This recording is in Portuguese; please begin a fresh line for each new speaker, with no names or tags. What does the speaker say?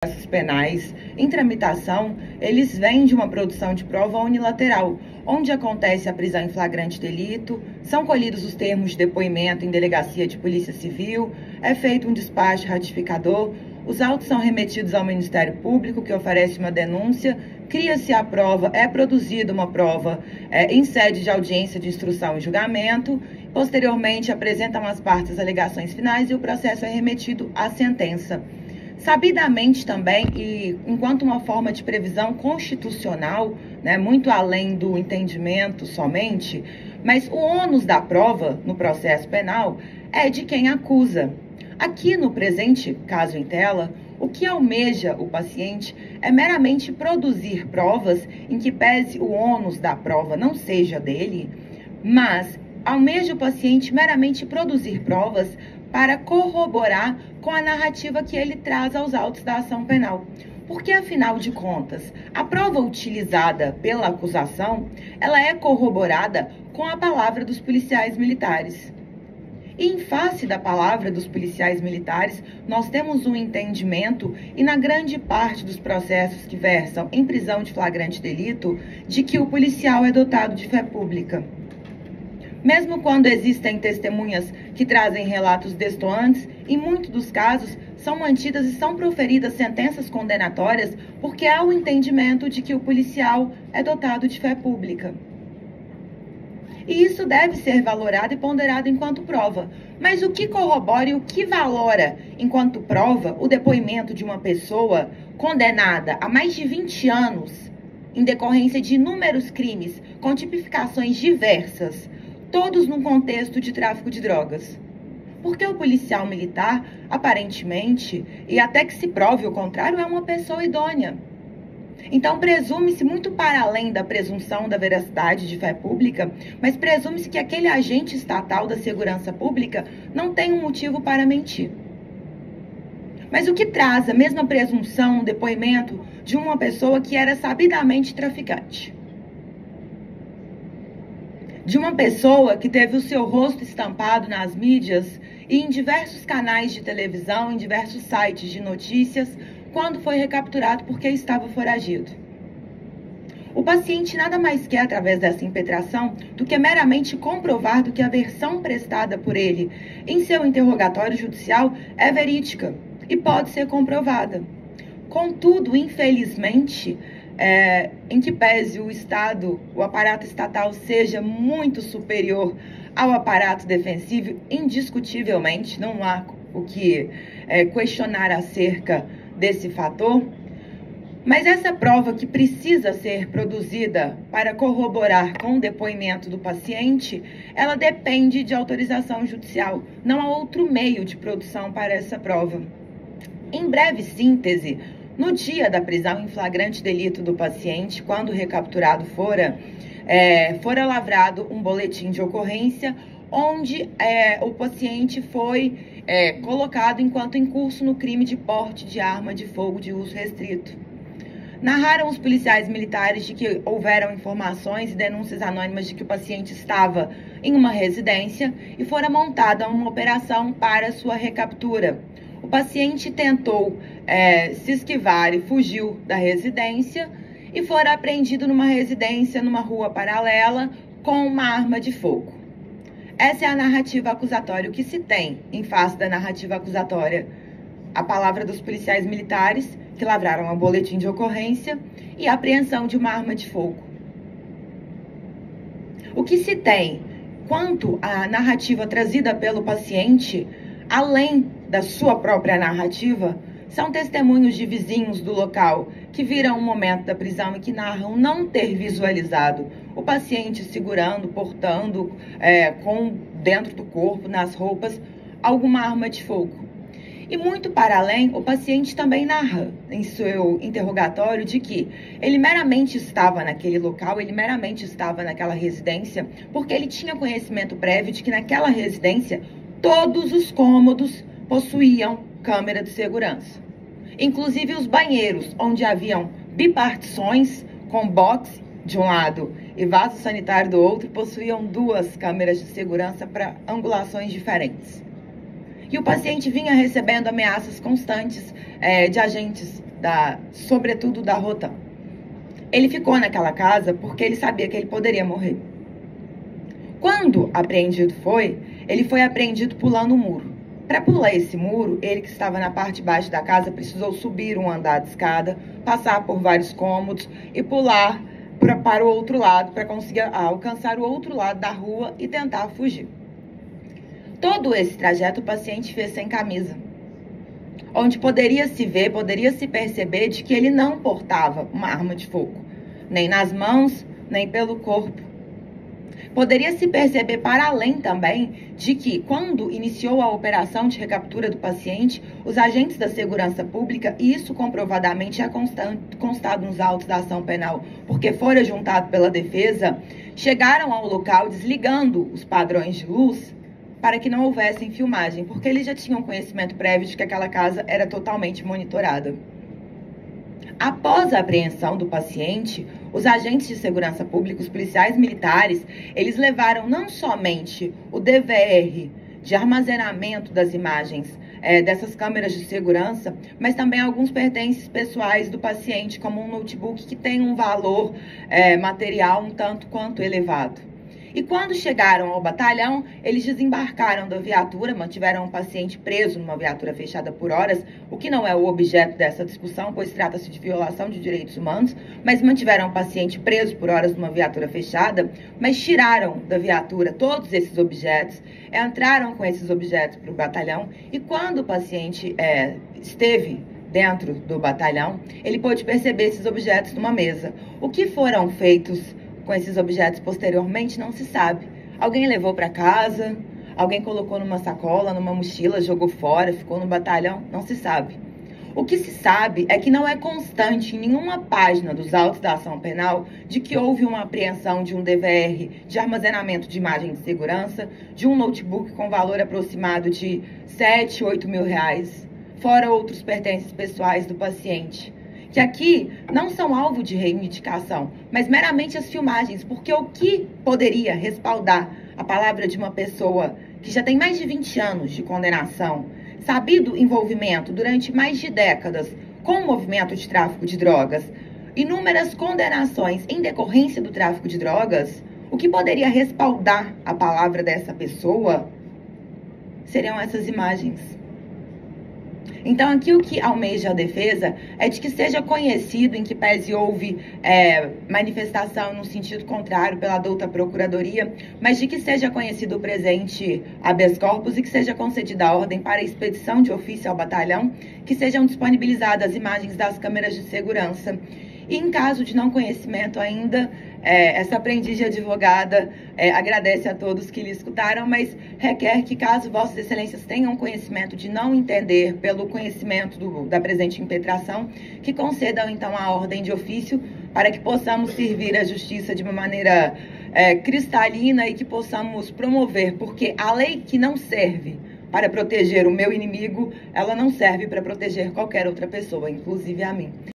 processos penais em tramitação, eles vêm de uma produção de prova unilateral, onde acontece a prisão em flagrante delito, são colhidos os termos de depoimento em delegacia de polícia civil, é feito um despacho ratificador, os autos são remetidos ao Ministério Público, que oferece uma denúncia, cria-se a prova, é produzida uma prova em sede de audiência de instrução e julgamento, posteriormente apresentam as partes as alegações finais e o processo é remetido à sentença. Sabidamente também, e enquanto uma forma de previsão constitucional, muito além do entendimento somente, mas o ônus da prova no processo penal é de quem acusa. Aqui no presente caso em tela, o que almeja o paciente é meramente produzir provas em que pese o ônus da prova não seja dele, mas almeja o paciente meramente produzir provas para corroborar com a narrativa que ele traz aos autos da ação penal. Porque, afinal de contas, a prova utilizada pela acusação, ela é corroborada com a palavra dos policiais militares. E em face da palavra dos policiais militares, nós temos um entendimento, e na grande parte dos processos que versam em prisão de flagrante delito, de que o policial é dotado de fé pública. Mesmo quando existem testemunhas que trazem relatos destoantes, em muitos dos casos são mantidas e são proferidas sentenças condenatórias porque há o entendimento de que o policial é dotado de fé pública. E isso deve ser valorado e ponderado enquanto prova. Mas o que corrobora e o que valora enquanto prova o depoimento de uma pessoa condenada a mais de 20 anos em decorrência de inúmeros crimes com tipificações diversas, todos num contexto de tráfico de drogas? Porque o policial militar, aparentemente, e até que se prove o contrário, é uma pessoa idônea. Então, presume-se muito para além da presunção da veracidade de fé pública, mas presume-se que aquele agente estatal da segurança pública não tem um motivo para mentir. Mas o que traz a mesma presunção, o depoimento de uma pessoa que era sabidamente traficante? De uma pessoa que teve o seu rosto estampado nas mídias e em diversos canais de televisão, em diversos sites de notícias, quando foi recapturado porque estava foragido. O paciente nada mais quer, através dessa impetração, do que meramente comprovar do que a versão prestada por ele em seu interrogatório judicial é verídica e pode ser comprovada. Contudo, infelizmente, em que pese o Estado, o aparato estatal seja muito superior ao aparato defensivo, indiscutivelmente, não há o que questionar acerca desse fator, mas essa prova que precisa ser produzida para corroborar com o depoimento do paciente, ela depende de autorização judicial, não há outro meio de produção para essa prova. Em breve síntese, no dia da prisão em flagrante delito do paciente, quando recapturado fora lavrado um boletim de ocorrência, onde o paciente foi colocado enquanto incurso no crime de porte de arma de fogo de uso restrito. Narraram os policiais militares de que houveram informações e denúncias anônimas de que o paciente estava em uma residência e fora montada uma operação para sua recaptura. O paciente tentou se esquivar e fugiu da residência e fora apreendido numa residência, numa rua paralela, com uma arma de fogo. Essa é a narrativa acusatória. O que se tem em face da narrativa acusatória? A palavra dos policiais militares, que lavraram um boletim de ocorrência, e a apreensão de uma arma de fogo. O que se tem quanto à narrativa trazida pelo paciente, além da sua própria narrativa, são testemunhos de vizinhos do local que viram o momento da prisão e que narram não ter visualizado o paciente segurando, portando com dentro do corpo, nas roupas, alguma arma de fogo. E muito para além, o paciente também narra em seu interrogatório de que ele meramente estava naquele local, ele meramente estava naquela residência, porque ele tinha conhecimento prévio de que naquela residência todos os cômodos possuíam câmera de segurança. Inclusive os banheiros, onde haviam bipartições com box de um lado e vaso sanitário do outro, possuíam duas câmeras de segurança para angulações diferentes. E o paciente vinha recebendo ameaças constantes de agentes sobretudo da Rotan. Ele ficou naquela casa porque ele sabia que ele poderia morrer. Quando apreendido ele foi apreendido pulando um muro. Para pular esse muro, ele que estava na parte de baixo da casa precisou subir um andar de escada, passar por vários cômodos e pular para o outro lado, para conseguir alcançar o outro lado da rua e tentar fugir. Todo esse trajeto o paciente fez sem camisa, onde poderia se ver, poderia se perceber de que ele não portava uma arma de fogo, nem nas mãos, nem pelo corpo. Poderia se perceber para além também de que, quando iniciou a operação de recaptura do paciente, os agentes da segurança pública, e isso comprovadamente é constado nos autos da ação penal, porque fora juntado pela defesa, chegaram ao local desligando os padrões de luz para que não houvessem filmagem, porque eles já tinham conhecimento prévio de que aquela casa era totalmente monitorada. Após a apreensão do paciente, os agentes de segurança pública, os policiais militares, eles levaram não somente o DVR de armazenamento das imagens dessas câmeras de segurança, mas também alguns pertences pessoais do paciente, como um notebook que tem um valor material um tanto quanto elevado. E quando chegaram ao batalhão, eles desembarcaram da viatura, mantiveram o paciente preso numa viatura fechada por horas, o que não é o objeto dessa discussão, pois trata-se de violação de direitos humanos, mas mantiveram o paciente preso por horas numa viatura fechada, mas tiraram da viatura todos esses objetos, entraram com esses objetos para o batalhão, e quando o paciente esteve dentro do batalhão, ele pôde perceber esses objetos numa mesa. O que foram feitos com esses objetos posteriormente não se sabe. Alguém levou para casa, alguém colocou numa sacola, numa mochila, jogou fora, ficou no batalhão, não se sabe. O que se sabe é que não é constante em nenhuma página dos autos da ação penal de que houve uma apreensão de um DVR de armazenamento de imagem de segurança, de um notebook com valor aproximado de 7, 8 mil reais, fora outros pertences pessoais do paciente, que aqui não são alvo de reivindicação, mas meramente as filmagens, porque o que poderia respaldar a palavra de uma pessoa que já tem mais de 20 anos de condenação, sabido envolvimento durante mais de décadas com o movimento de tráfico de drogas, inúmeras condenações em decorrência do tráfico de drogas, o que poderia respaldar a palavra dessa pessoa seriam essas imagens. Então, aqui o que almeja a defesa é de que seja conhecido, em que pese houve manifestação no sentido contrário pela douta procuradoria, mas de que seja conhecido o presente habeas corpus e que seja concedida a ordem para a expedição de ofício ao batalhão, que sejam disponibilizadas imagens das câmeras de segurança. E em caso de não conhecimento ainda, essa aprendiz de advogada agradece a todos que lhe escutaram, mas requer que, caso Vossas Excelências tenham conhecimento de não entender pelo conhecimento da presente impetração, que concedam então a ordem de ofício para que possamos servir a justiça de uma maneira cristalina e que possamos promover, porque a lei que não serve para proteger o meu inimigo, ela não serve para proteger qualquer outra pessoa, inclusive a mim.